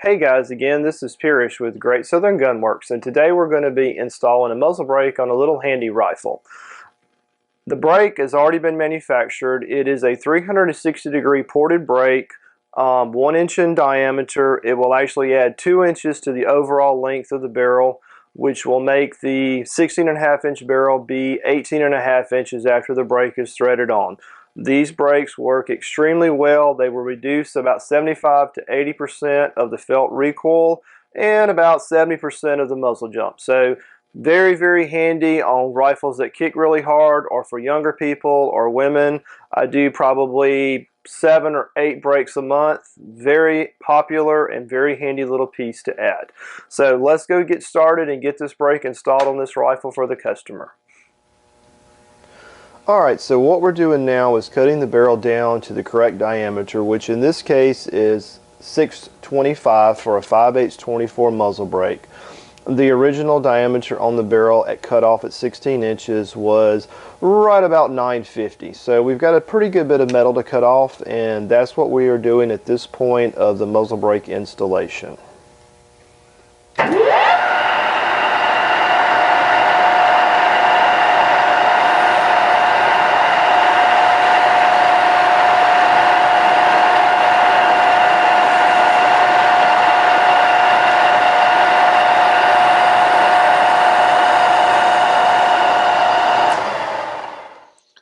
Hey guys, again, this is Pirish with Great Southern Gunworks, and today we're going to be installing a muzzle brake on a little handy rifle. The brake has already been manufactured. It is a 360-degree ported brake, 1 inch in diameter. It will actually add 2 inches to the overall length of the barrel, which will make the 16.5-inch barrel be 18.5 inches after the brake is threaded on. These brakes work extremely well. They will reduce about 75 to 80% of the felt recoil and about 70% of the muzzle jump. So very, very handy on rifles that kick really hard, or for younger people or women. I do probably 7 or 8 brakes a month. Very popular and very handy little piece to add. So let's go get started and get this brake installed on this rifle for the customer. Alright, so what we're doing now is cutting the barrel down to the correct diameter, which in this case is 625 for a 5/8 24 muzzle brake. The original diameter on the barrel at cutoff at 16 inches was right about 950. So we've got a pretty good bit of metal to cut off, and that's what we are doing at this point of the muzzle brake installation.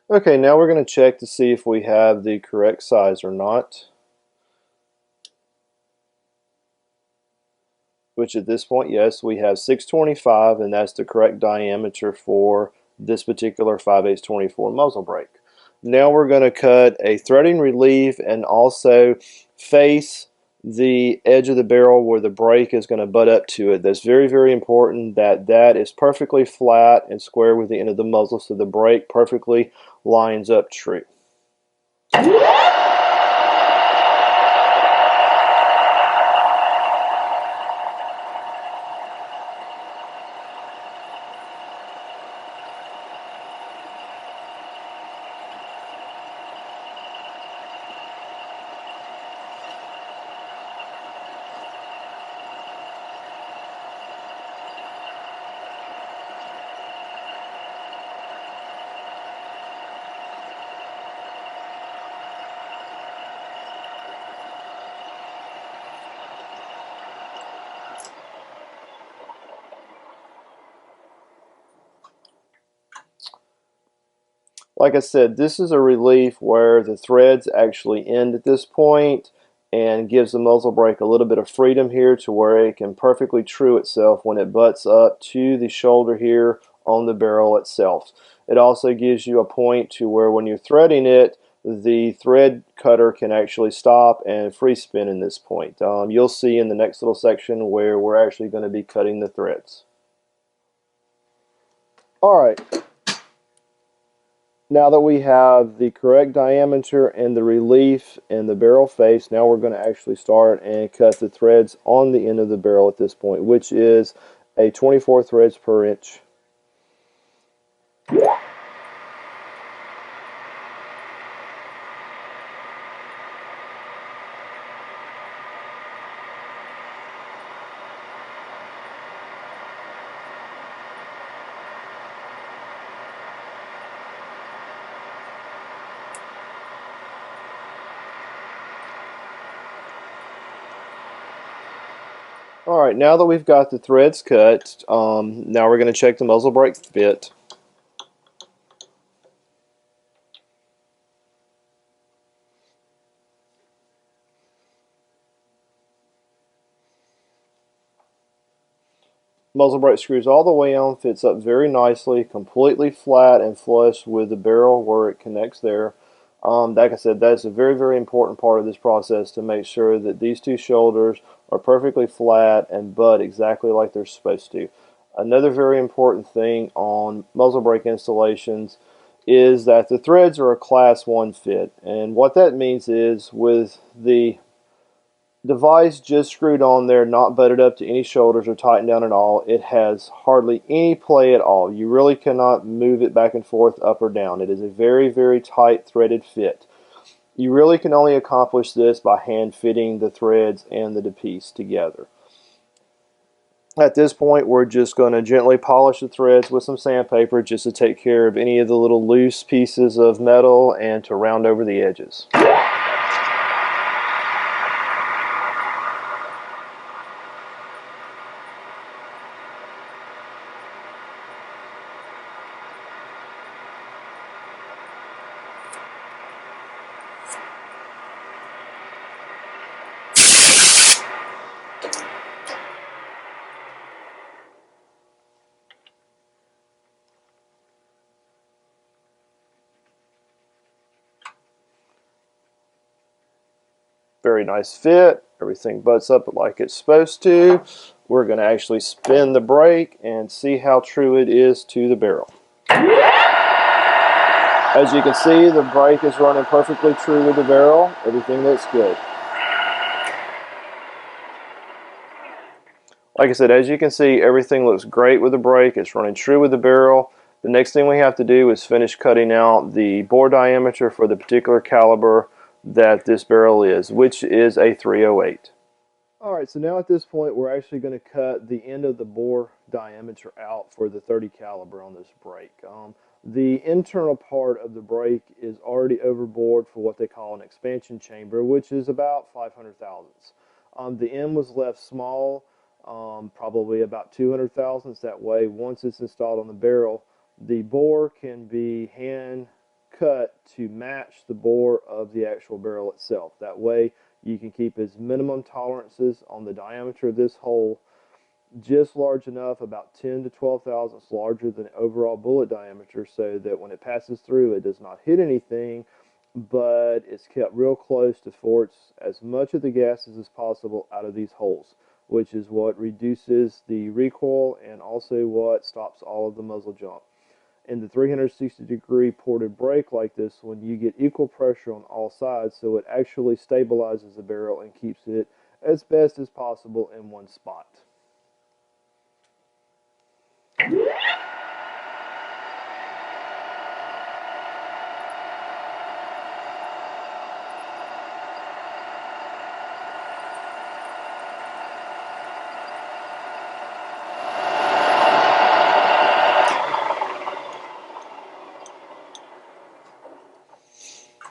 Okay, now we're going to check to see if we have the correct size or not. Which at this point, yes, we have 625, and that's the correct diameter for this particular 5/8 24 muzzle brake. Now we're going to cut a threading relief and also face the edge of the barrel where the brake is going to butt up to it. That's very, very important that that is perfectly flat and square with the end of the muzzle, so the brake perfectly lines up true. Like I said, this is a relief where the threads actually end at this point and gives the muzzle brake a little bit of freedom here to where it can perfectly true itself when it butts up to the shoulder here on the barrel itself. It also gives you a point to where when you're threading it, the thread cutter can actually stop and free spin in this point. You'll see in the next little section where we're actually going to be cutting the threads. Alright. Now that we have the correct diameter and the relief and the barrel face, now we're going to actually start and cut the threads on the end of the barrel at this point, which is a 24 threads per inch. Alright, now that we've got the threads cut, now we're going to check the muzzle brake fit. Muzzle brake screws all the way on, fits up very nicely, completely flat and flush with the barrel where it connects there. Like I said, that's a very, very important part of this process, to make sure that these two shoulders are perfectly flat and butt exactly like they're supposed to. Another very important thing on muzzle brake installations is that the threads are a class 1 fit, and what that means is with the device just screwed on there, not butted up to any shoulders or tightened down at all, it has hardly any play at all. You really cannot move it back and forth, up or down. It is a very, very tight threaded fit. You really can only accomplish this by hand fitting the threads and the piece together. At this point, we're just going to gently polish the threads with some sandpaper just to take care of any of the little loose pieces of metal and to round over the edges. Very nice fit. Everything butts up like it's supposed to. We're going to actually spin the brake and see how true it is to the barrel. As you can see, the brake is running perfectly true with the barrel. Everything looks good. Like I said, as you can see, everything looks great with the brake. It's running true with the barrel. The next thing we have to do is finish cutting out the bore diameter for the particular caliber that this barrel is, which is a 308. Alright, so now at this point we're actually going to cut the end of the bore diameter out for the 30 caliber on this brake. The internal part of the brake is already overbored for what they call an expansion chamber, which is about 500 thousandths. The end was left small, probably about 200 thousandths. That way, once it's installed on the barrel, the bore can be hand cut to match the bore of the actual barrel itself. That way, you can keep as minimum tolerances on the diameter of this hole, just large enough, about 10 to 12 thousandths larger than overall bullet diameter, so that when it passes through, it does not hit anything, but it's kept real close to force as much of the gases as possible out of these holes, which is what reduces the recoil and also what stops all of the muzzle jump. In the 360-degree ported brake like this one, you get equal pressure on all sides, so it actually stabilizes the barrel and keeps it as best as possible in one spot.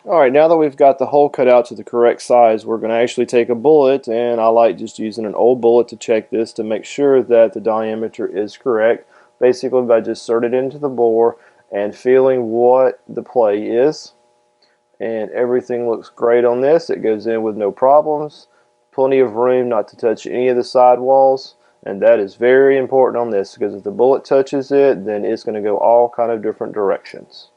Alright, now that we've got the hole cut out to the correct size, we're going to actually take a bullet, and I like just using an old bullet to check this to make sure that the diameter is correct, basically by just inserting it into the bore and feeling what the play is. And everything looks great on this. It goes in with no problems, plenty of room not to touch any of the side walls, and that is very important on this, because if the bullet touches it, then it's going to go all kind of different directions.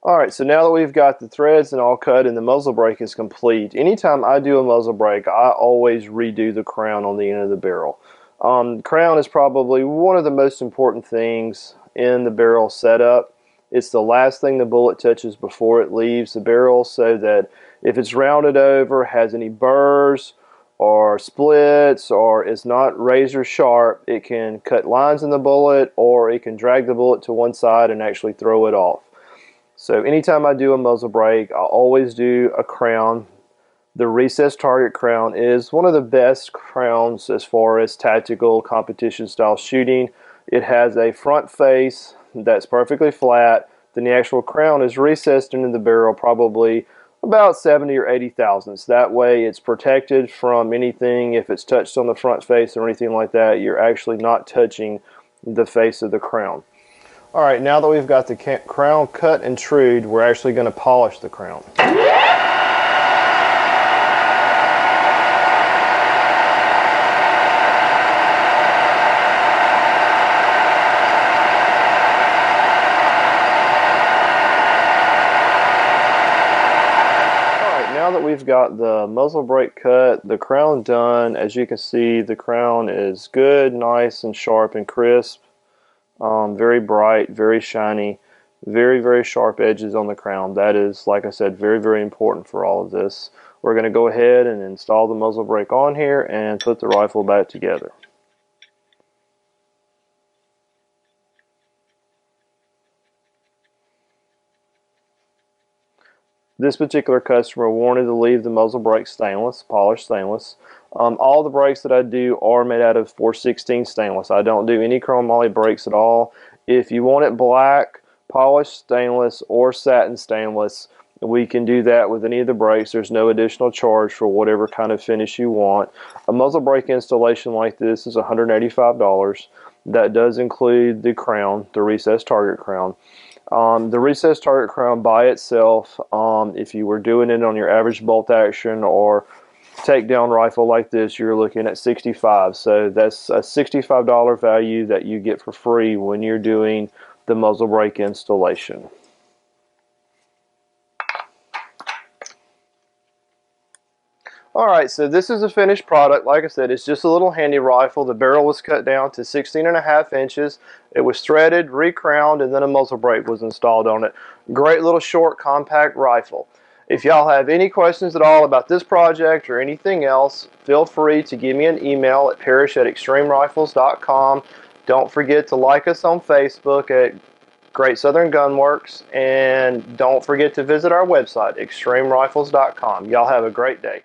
Alright, so now that we've got the threads and all cut and the muzzle brake is complete, anytime I do a muzzle brake, I always redo the crown on the end of the barrel. Crown is probably one of the most important things in the barrel setup. It's the last thing the bullet touches before it leaves the barrel, so that if it's rounded over, has any burrs or splits, or is not razor sharp, it can cut lines in the bullet, or it can drag the bullet to one side and actually throw it off. So anytime I do a muzzle brake, I'll always do a crown. The recessed target crown is one of the best crowns as far as tactical competition style shooting. It has a front face that's perfectly flat. Then the actual crown is recessed into the barrel probably about 70 or 80 thousandths. That way it's protected from anything. If it's touched on the front face or anything like that, you're actually not touching the face of the crown. Alright, now that we've got the crown cut and trued, we're actually going to polish the crown. Alright, now that we've got the muzzle brake cut, the crown done, as you can see, the crown is good, nice, and sharp and crisp. Very bright, very shiny, very sharp edges on the crown. That is, like I said, very important for all of this. We're going to go ahead and install the muzzle brake on here and put the rifle back together. This particular customer wanted to leave the muzzle brake stainless, polished stainless. All the brakes that I do are made out of 416 stainless. I don't do any chromoly brakes at all. If you want it black, polished stainless, or satin stainless, we can do that with any of the brakes. There's no additional charge for whatever kind of finish you want. A muzzle brake installation like this is $185. That does include the crown, the recessed target crown. The recessed target crown by itself, if you were doing it on your average bolt action or takedown rifle like this, you're looking at $65. So that's a $65 value that you get for free when you're doing the muzzle brake installation. Alright, so this is a finished product. Like I said, it's just a little handy rifle. The barrel was cut down to 16.5 inches. It was threaded, recrowned, and then a muzzle brake was installed on it. Great little short, compact rifle. If y'all have any questions at all about this project or anything else, feel free to give me an email at parish@extremerifles.com. Don't forget to like us on Facebook at Great Southern Gunworks, and don't forget to visit our website, extremerifles.com. Y'all have a great day.